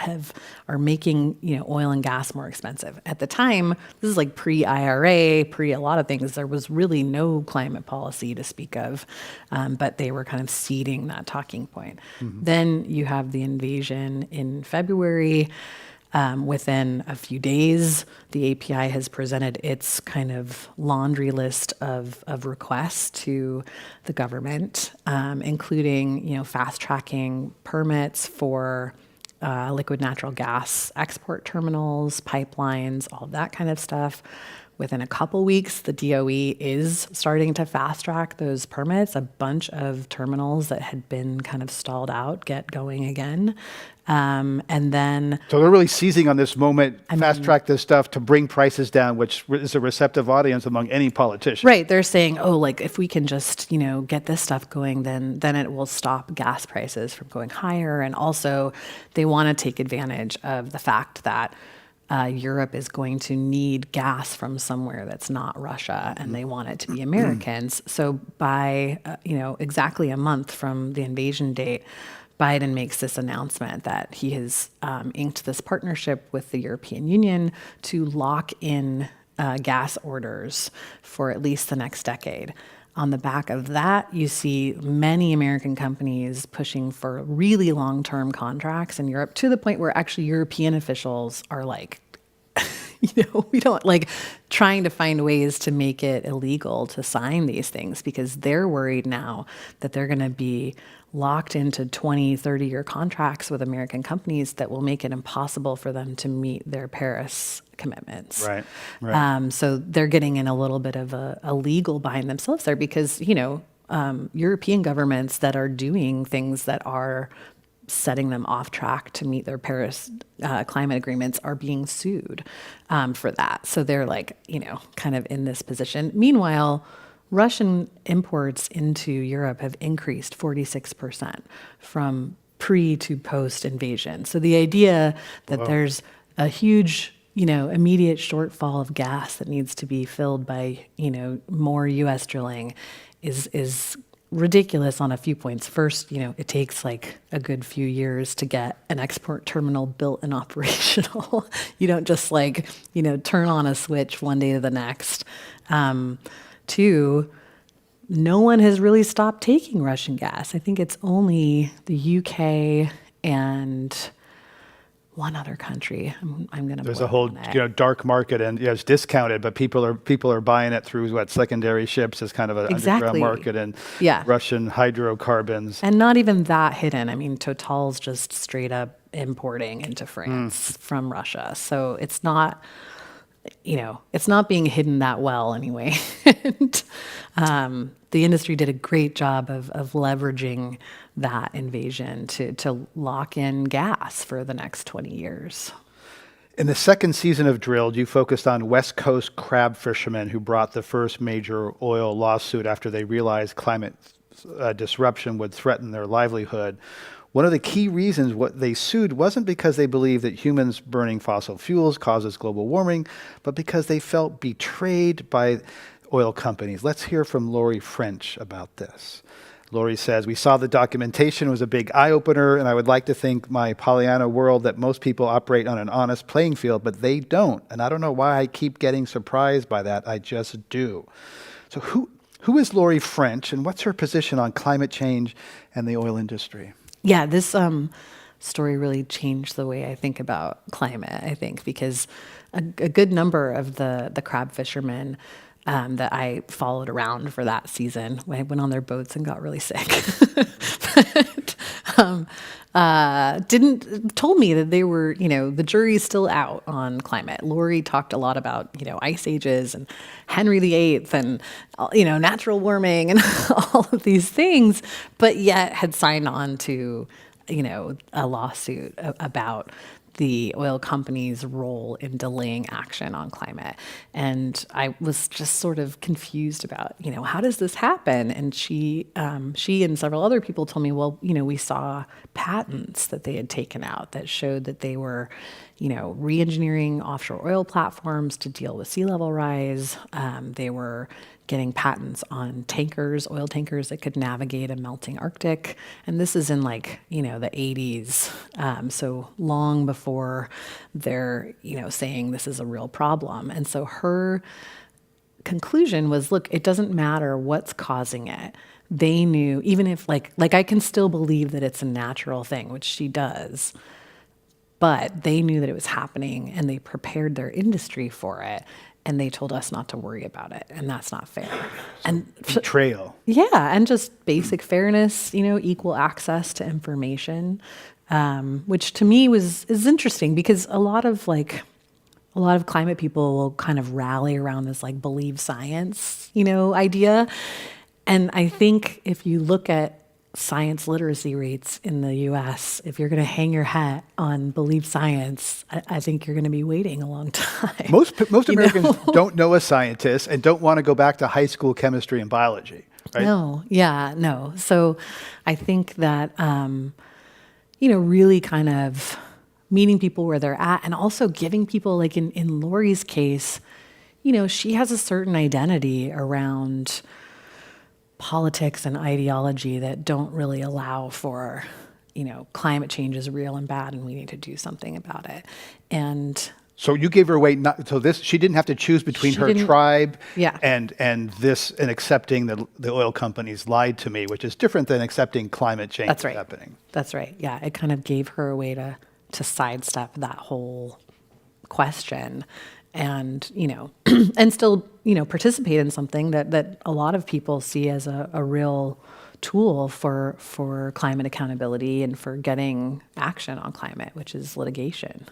are making oil and gas more expensive. At the time, this is pre-IRA, pre a lot of things. There was really no climate policy to speak of, but they were kind of seeding that talking point. Mm-hmm. Then you have the invasion in February. Within a few days, the API has presented its kind of laundry list of requests to the government, including, fast-tracking permits for liquid natural gas export terminals, pipelines, all of that kind of stuff. Within a couple weeks, the DOE is starting to fast-track those permits. A bunch of terminals that had been kind of stalled out get going again. And then... So they're really seizing on this moment, fast-track this stuff to bring prices down, which is a receptive audience among any politician. Right. They're saying, if we can just, get this stuff going, then it will stop gas prices from going higher. And also, they want to take advantage of the fact that Europe is going to need gas from somewhere that's not Russia, and they want it to be Americans. So by, exactly a month from the invasion date, Biden makes this announcement that he has inked this partnership with the European Union to lock in gas orders for at least the next decade. On the back of that, you see many American companies pushing for really long-term contracts in Europe, to the point where actually European officials are we don't trying to find ways to make it illegal to sign these things, because they're worried now that they're going to be locked into 20, 30-year contracts with American companies that will make it impossible for them to meet their Paris commitments. Right. So they're getting in a little bit of a legal bind themselves there, because, European governments that are doing things that are setting them off track to meet their Paris climate agreements are being sued for that. So they're kind of in this position. Meanwhile, Russian imports into Europe have increased 46% from pre to post invasion. So the idea that there's a huge, immediate shortfall of gas that needs to be filled by, more U.S. drilling is ridiculous on a few points. First, it takes a good few years to get an export terminal built and operational. You don't just turn on a switch one day to the next. 2, no one has really stopped taking Russian gas. I think it's only the UK and one other country. I'm going to. There's a whole dark market, and it's discounted, but people are buying it through secondary ships as kind of an underground market, and Russian hydrocarbons. And not even that hidden. I mean, Total's just straight up importing into France from Russia, so it's not. It's not being hidden that well anyway. And, the industry did a great job of leveraging that invasion to lock in gas for the next 20 years. In the second season of Drilled, you focused on West Coast crab fishermen who brought the first major oil lawsuit after they realized climate disruption would threaten their livelihood. One of the key reasons what they sued wasn't because they believed that humans burning fossil fuels causes global warming, but because they felt betrayed by oil companies. Let's hear from Lori French about this. Lori says, "We saw the documentation, it was a big eye-opener, and I would like to think my Pollyanna world that most people operate on an honest playing field, but they don't. And I don't know why I keep getting surprised by that. I just do." So who is Lori French, and what's her position on climate change and the oil industry? Yeah, this story really changed the way I think about climate, I think, because a good number of the crab fishermen that I followed around for that season, when I went on their boats and got really sick, told me that they were, the jury's still out on climate. Lori talked a lot about, ice ages and Henry VIII and, natural warming and all of these things, but yet had signed on to, a lawsuit about the oil companies' role in delaying action on climate. And I was just sort of confused about, how does this happen? And she and several other people told me, well, we saw patents that they had taken out that showed that they were, re-engineering offshore oil platforms to deal with sea level rise. They were getting patents on tankers, oil tankers that could navigate a melting Arctic. And this is in the 80s. So long before they're, saying this is a real problem. And so her conclusion was, look, it doesn't matter what's causing it. They knew, even if I can still believe that it's a natural thing, which she does, but they knew that it was happening and they prepared their industry for it. And they told us not to worry about it, and that's not fair. And betrayal. Yeah, and just basic fairness, equal access to information, which to me is interesting because a lot of climate people will kind of rally around this believe science, idea. And I think if you look at science literacy rates in the US, if you're going to hang your hat on believe science, I think you're going to be waiting a long time. Most Americans don't know a scientist and don't want to go back to high school chemistry and biology, right? No. So I think that, really kind of meeting people where they're at and also giving people, in Lori's case, she has a certain identity around politics and ideology that don't really allow for, climate change is real and bad and we need to do something about it. And so you gave her away. She didn't have to choose between her tribe and accepting the oil companies lied to me, which is different than accepting climate change is happening. That's right. Yeah, it kind of gave her a way to sidestep that whole question. And, and still, participate in something that a lot of people see as a real tool for climate accountability and for getting action on climate, which is litigation.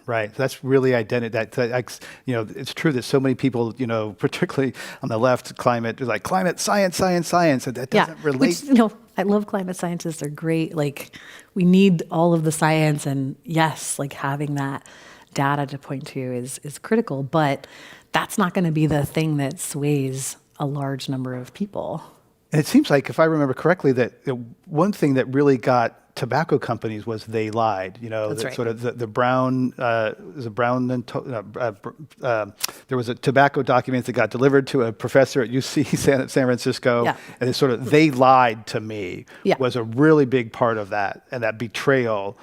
Right. That's really identity. It's true that so many people, particularly on the left, climate is like climate science, and that doesn't relate. Which, I love climate scientists. They're great. We need all of the science, and yes, having that data to point to is critical, but that's not going to be the thing that sways a large number of people. And it seems like, if I remember correctly, that one thing that really got tobacco companies was they lied. That's right. Sort of the Brown, there was a tobacco document that got delivered to a professor at UC San Francisco, and it's sort of they lied to me was a really big part of that, and that betrayal.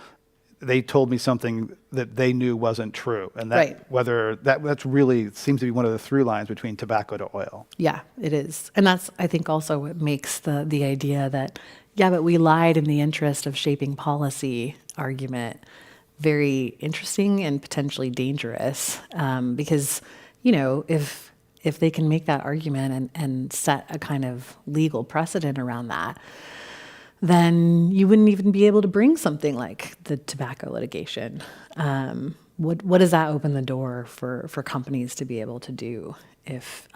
They told me something that they knew wasn't true, and that's really seems to be one of the through lines between tobacco to oil. Yeah, it is, and that's I think also what makes the idea that but we lied in the interest of shaping policy argument very interesting and potentially dangerous, because if they can make that argument and set a kind of legal precedent around that, then you wouldn't even be able to bring something like the tobacco litigation. What does that open the door for companies to be able to do if,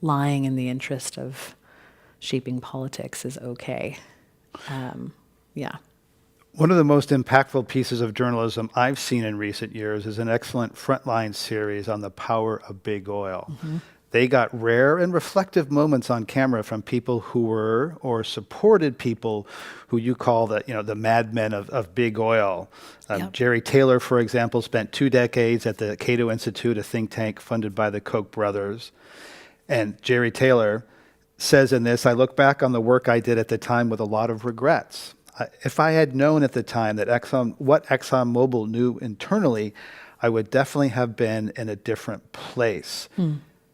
lying in the interest of shaping politics is okay? One of the most impactful pieces of journalism I've seen in recent years is an excellent Frontline series on the power of big oil. They got rare and reflective moments on camera from people who were or supported people who you call the madmen of big oil. Jerry Taylor, for example, spent 2 decades at the Cato Institute, a think tank funded by the Koch brothers. And Jerry Taylor says in this, "I look back on the work I did at the time with a lot of regrets. If I had known at the time that what ExxonMobil knew internally, I would definitely have been in a different place."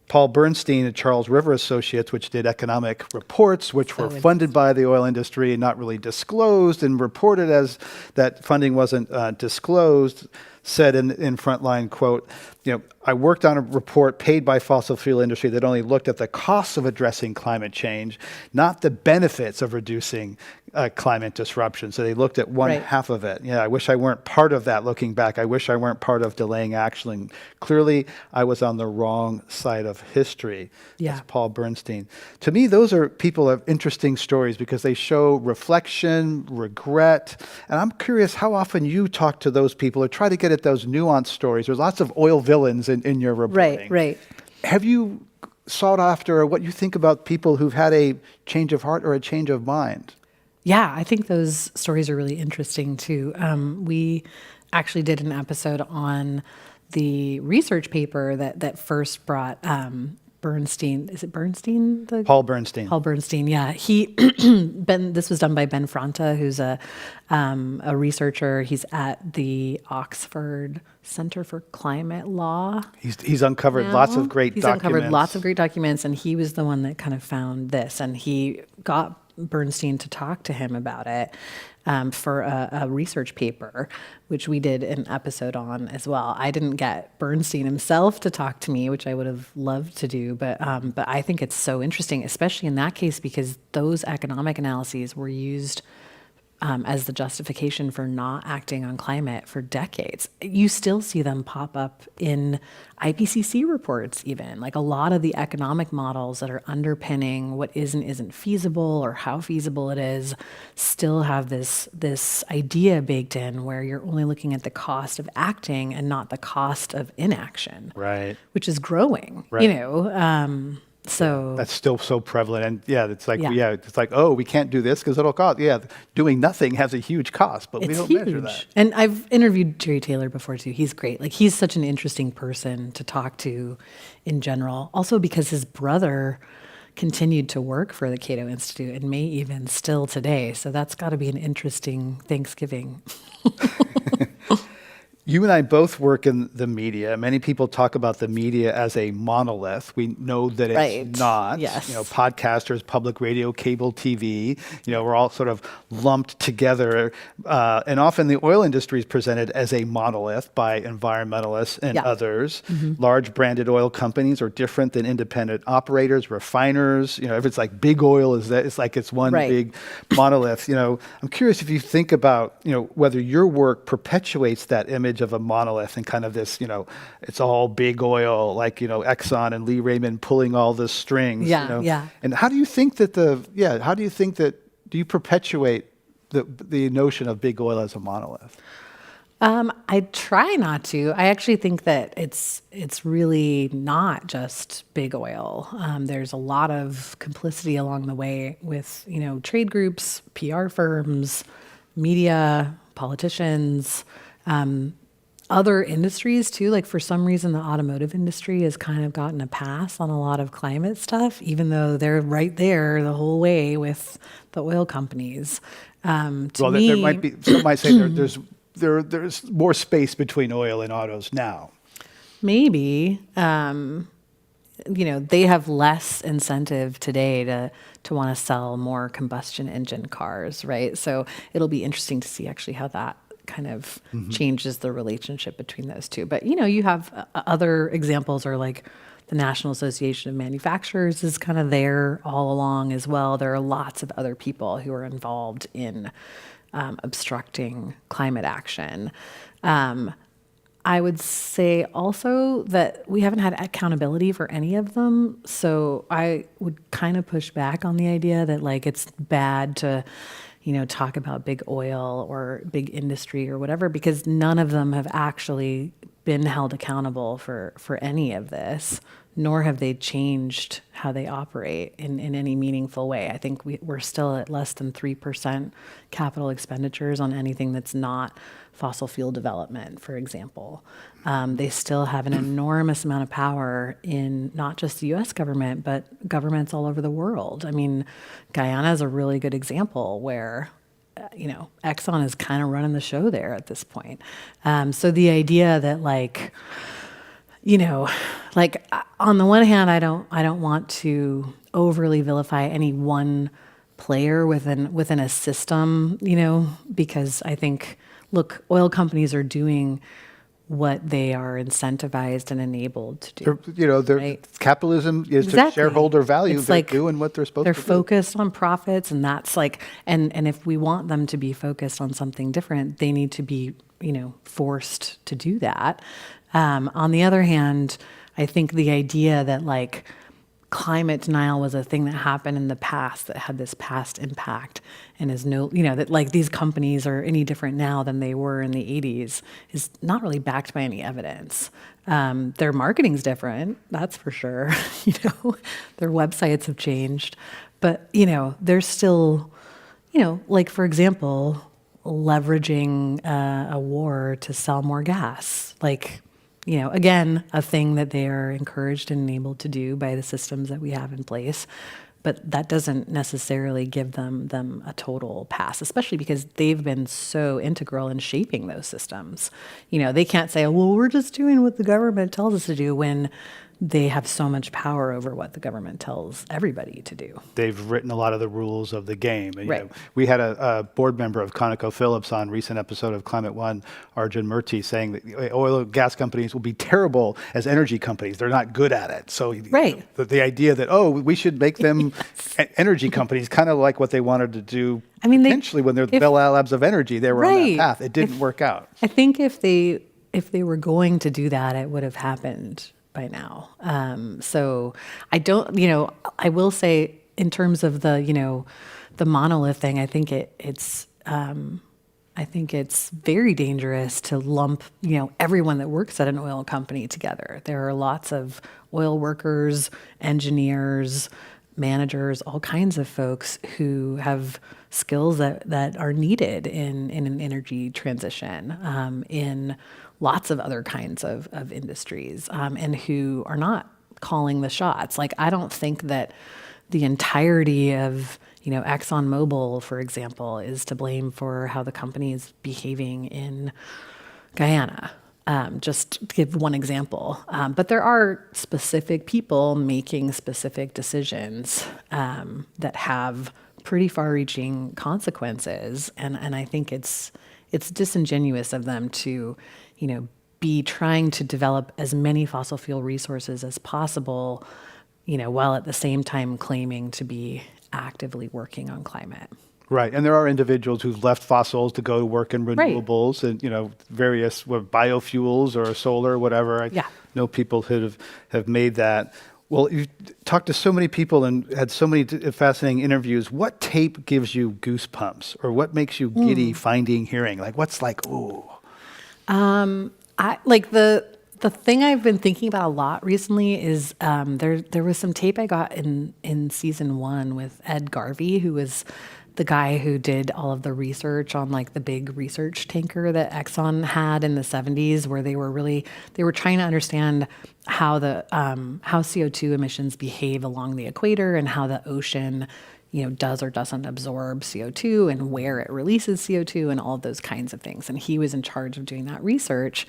Paul Bernstein at Charles River Associates, which did economic reports, which were funded by the oil industry and not really disclosed and reported as that funding wasn't disclosed, said in Frontline, quote, "I worked on a report paid by fossil fuel industry that only looked at the costs of addressing climate change, not the benefits of reducing climate disruption." So they looked at one half of it. I wish I weren't part of that looking back. I wish I weren't part of delaying action. Clearly, I was on the wrong side of history. That's Paul Bernstein. To me, those are people of interesting stories because they show reflection, regret. And I'm curious how often you talk to those people or try to get at those nuanced stories. There's lots of oil villains in your reporting. Right. Have you sought after what you think about people who've had a change of heart or a change of mind? Yeah, I think those stories are really interesting too. We actually did an episode on the research paper that first brought Bernstein. Is it Bernstein? Paul Bernstein. Paul Bernstein. Yeah, this was done by Ben Fronta, who's a researcher. He's at the Oxford Center for Climate Law. He's uncovered lots of great documents. He's uncovered lots of great documents, and he was the one that kind of found this, and he got Bernstein to talk to him about it for a research paper, which we did an episode on as well. I didn't get Bernstein himself to talk to me, which I would have loved to do, but I think it's so interesting, especially in that case, because those economic analyses were used as the justification for not acting on climate for decades. You still see them pop up in IPCC reports even. Like a lot of the economic models that are underpinning what isn't feasible or how feasible it is still have this idea baked in where you're only looking at the cost of acting and not the cost of inaction. Right. Which is growing, Right. So that's still so prevalent, and it's like oh, we can't do this because it'll cost. Doing nothing has a huge cost, but we don't measure that. And I've interviewed Jerry Taylor before too. He's great. Like he's such an interesting person to talk to, in general. Also because his brother continued to work for the Cato Institute and may even still today. So that's got to be an interesting Thanksgiving. You and I both work in the media. Many people talk about the media as a monolith. We know that it's not. Yes. Podcasters, public radio, cable TV, we're all sort of lumped together. And often the oil industry is presented as a monolith by environmentalists and others. Large branded oil companies are different than independent operators, refiners. If it's like big oil, it's like it's one big monolith. I'm curious if you think about, whether your work perpetuates that image of a monolith and kind of this, it's all big oil, like, Exxon and Lee Raymond pulling all the strings. And how do you think that do you perpetuate the notion of big oil as a monolith? I try not to. I actually think that it's really not just big oil. There's a lot of complicity along the way with, trade groups, PR firms, media, politicians, other industries too. Like for some reason, the automotive industry has kind of gotten a pass on a lot of climate stuff, even though they're right there the whole way with the oil companies. There might be. Some might say there's more space between oil and autos now. Maybe. They have less incentive today to want to sell more combustion engine cars, right? So it'll be interesting to see actually how that kind of changes the relationship between those two. But, you have other examples are like the National Association of Manufacturers is kind of there all along as well. There are lots of other people who are involved in obstructing climate action. I would say also that we haven't had accountability for any of them. So I would kind of push back on the idea that like it's bad to, talk about big oil or big industry or whatever, because none of them have actually been held accountable for any of this, nor have they changed how they operate in any meaningful way. I think we're still at less than 3% capital expenditures on anything that's not fossil fuel development, for example. They still have an enormous amount of power in not just the US government, but governments all over the world. I mean, Guyana is a really good example where Exxon is kind of running the show there at this point. So the idea that on the one hand, I don't want to overly vilify any one player within a system, because I think, look, oil companies are doing what they are incentivized and enabled to do. Right? Capitalism is Exactly. to shareholder value. It's They're doing what they're supposed to do. They're focused on profits, and that's and if we want them to be focused on something different, they need to be, forced to do that. On the other hand, I think the idea that climate denial was a thing that happened in the past that had this past impact and is that these companies are any different now than they were in the 80s is not really backed by any evidence. Their marketing's different, that's for sure. Their websites have changed, but they're still, for example, leveraging a war to sell more gas. Again, a thing that they are encouraged and enabled to do by the systems that we have in place. But that doesn't necessarily give them a total pass, especially because they've been so integral in shaping those systems. They can't say, well, we're just doing what the government tells us to do, when they have so much power over what the government tells everybody to do. They've written a lot of the rules of the game. And, right. We had a board member of ConocoPhillips on a recent episode of Climate One, Arjun Murthy, saying that oil and gas companies will be terrible as energy companies. They're not good at it. So right. The idea that, we should make them energy companies, kind of like what they wanted to do potentially when they're the Bell Labs of energy, they were on that path. It didn't work out. I think if they were going to do that, it would have happened by now. So I don't, I will say in terms of the monolith thing, I think it's very dangerous to lump, everyone that works at an oil company together. There are lots of oil workers, engineers, managers, all kinds of folks who have skills that are needed in an energy transition, in lots of other kinds of industries, and who are not calling the shots. I don't think that the entirety of, ExxonMobil, for example, is to blame for how the company is behaving in Guyana. Just to give one example. But there are specific people making specific decisions that have pretty far-reaching consequences, and I think it's disingenuous of them to be trying to develop as many fossil fuel resources as possible, while at the same time claiming to be actively working on climate. Right, and there are individuals who've left fossils to go to work in renewables, and various biofuels or solar, whatever. I know people who have made that. Well, you've talked to so many people and had so many fascinating interviews. What tape gives you goosebumps, or what makes you giddy hearing? What's ooh? The thing I've been thinking about a lot recently is there was some tape I got in season 1 with Ed Garvey, who was the guy who did all of the research on the big research tanker that Exxon had in the 70s, where they were trying to understand how how CO2 emissions behave along the equator, and how the ocean does or doesn't absorb CO2, and where it releases CO2, and all of those kinds of things. And he was in charge of doing that research.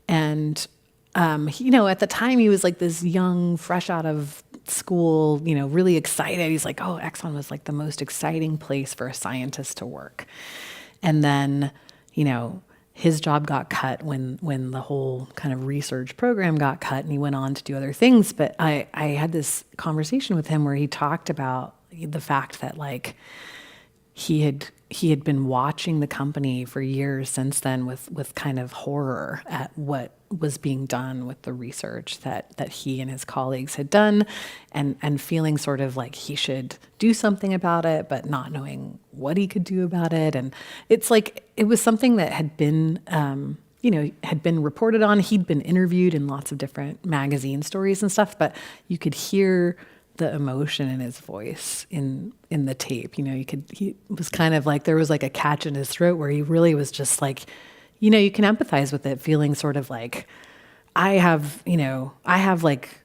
And at the time he was this young, fresh out of school, really excited. He's like, oh, Exxon was the most exciting place for a scientist to work. And then, his job got cut when the whole kind of research program got cut, and he went on to do other things. But I had this conversation with him where he talked about the fact that he had been watching the company for years since then with kind of horror at what was being done with the research that he and his colleagues had done, and feeling sort of like he should do something about it, but not knowing what he could do about it. And it's like, it was something that had been, had been reported on. He'd been interviewed in lots of different magazine stories and stuff, but you could hear the emotion in his voice in the tape. He was kind of like, there was like a catch in his throat where he really was just like, you can empathize with it, feeling sort of like, I have like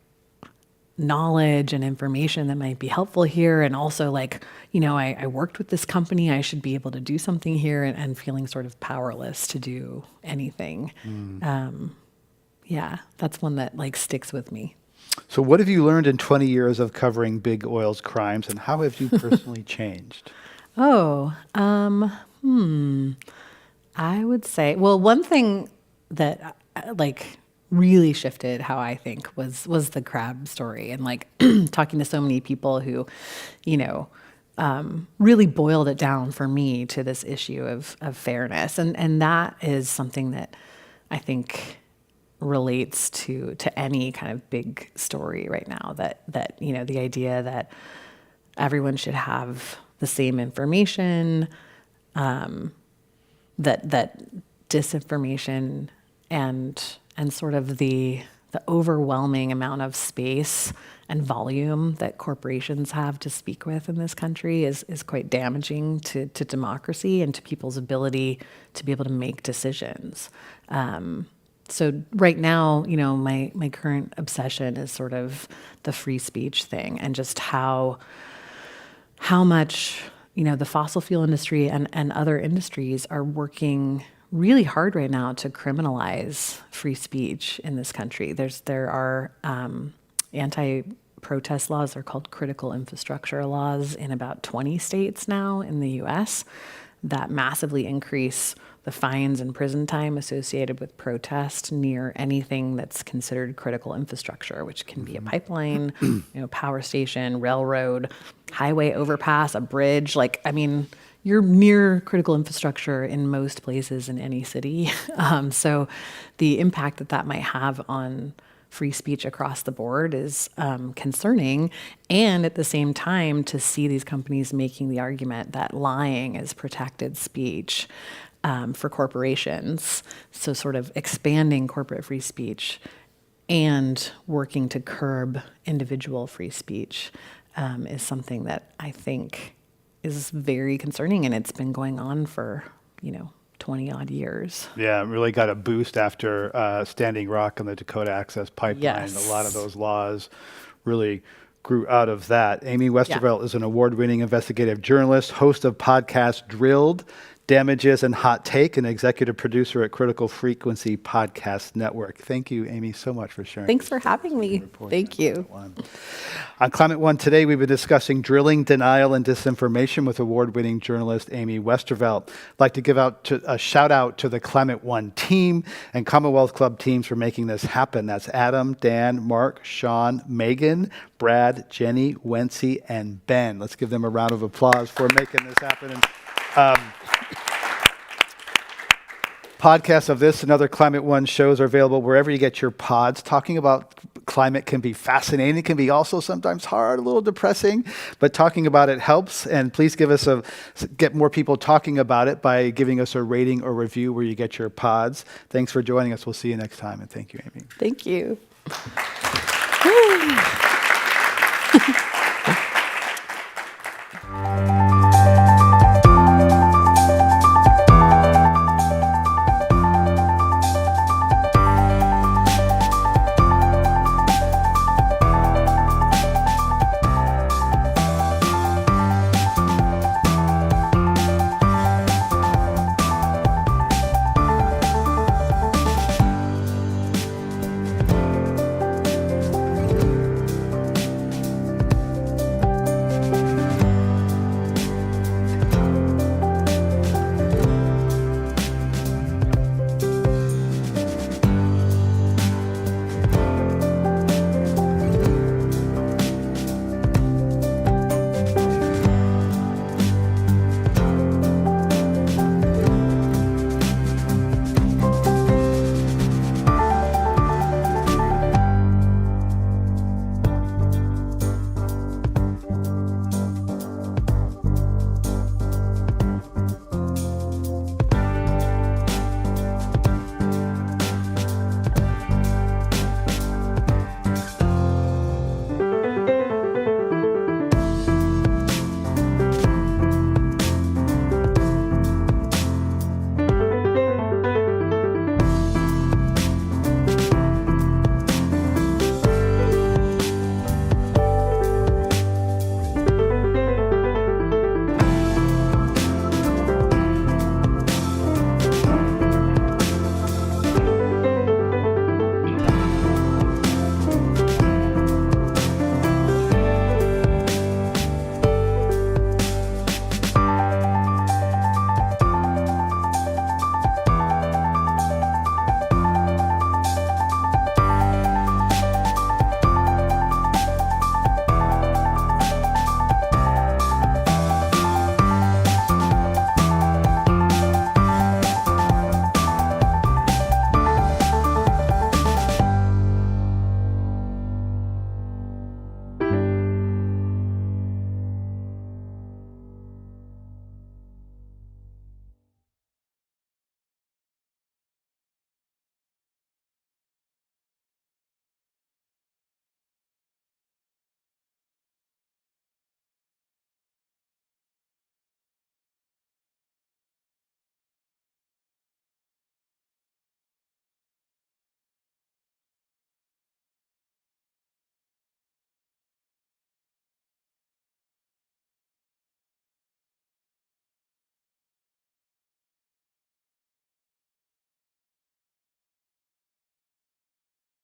knowledge and information that might be helpful here. And also like, I worked with this company, I should be able to do something here, and feeling sort of powerless to do anything. That's one that like sticks with me. So what have you learned in 20 years of covering big oil's crimes, and how have you personally changed? I would say, well, one thing that like really shifted how I think was the crab story, and like talking to so many people who, really boiled it down for me to this issue of fairness. And that is something that I think relates to any kind of big story right now, that the idea that everyone should have the same information, that disinformation and sort of the overwhelming amount of space and volume that corporations have to speak with in this country is quite damaging to democracy and to people's ability to be able to make decisions. So right now, my current obsession is sort of the free speech thing, and just how much, the fossil fuel industry and other industries are working really hard right now to criminalize free speech in this country. There are anti-protest laws. They're called critical infrastructure laws in about 20 states now in the U.S. that massively increase the fines and prison time associated with protest near anything that's considered critical infrastructure, which can be a pipeline, power station, railroad, highway overpass, a bridge. You're near critical infrastructure in most places in any city. So the impact that might have on free speech across the board is concerning. And at the same time, to see these companies making the argument that lying is protected speech for corporations, so sort of expanding corporate free speech and working to curb individual free speech is something that I think is very concerning, and it's been going on for 20 odd years. Yeah, it really got a boost after Standing Rock and the Dakota Access Pipeline. Yes. A lot of those laws really grew out of that. Amy Westervelt is an award-winning investigative journalist, host of podcast Drilled, Damages, and Hot Take, and executive producer at Critical Frequency Podcast Network. Thank you, Amy, so much for sharing. Thanks for having me. Thank you. On Climate One today, we've been discussing drilling, denial, and disinformation with award-winning journalist Amy Westervelt. I'd like to give a shout out to the Climate One team and Commonwealth Club teams for making this happen. That's Adam, Dan, Mark, Sean, Megan, Brad, Jenny, Wency, and Ben. Let's give them a round of applause for making this happen. And, podcasts of this and other Climate One shows are available wherever you get your pods. Talking about climate can be fascinating. It can be also sometimes hard, a little depressing, but talking about it helps. And please get more people talking about it by giving us a rating or review where you get your pods. Thanks for joining us. We'll see you next time. And thank you, Amy. Thank you.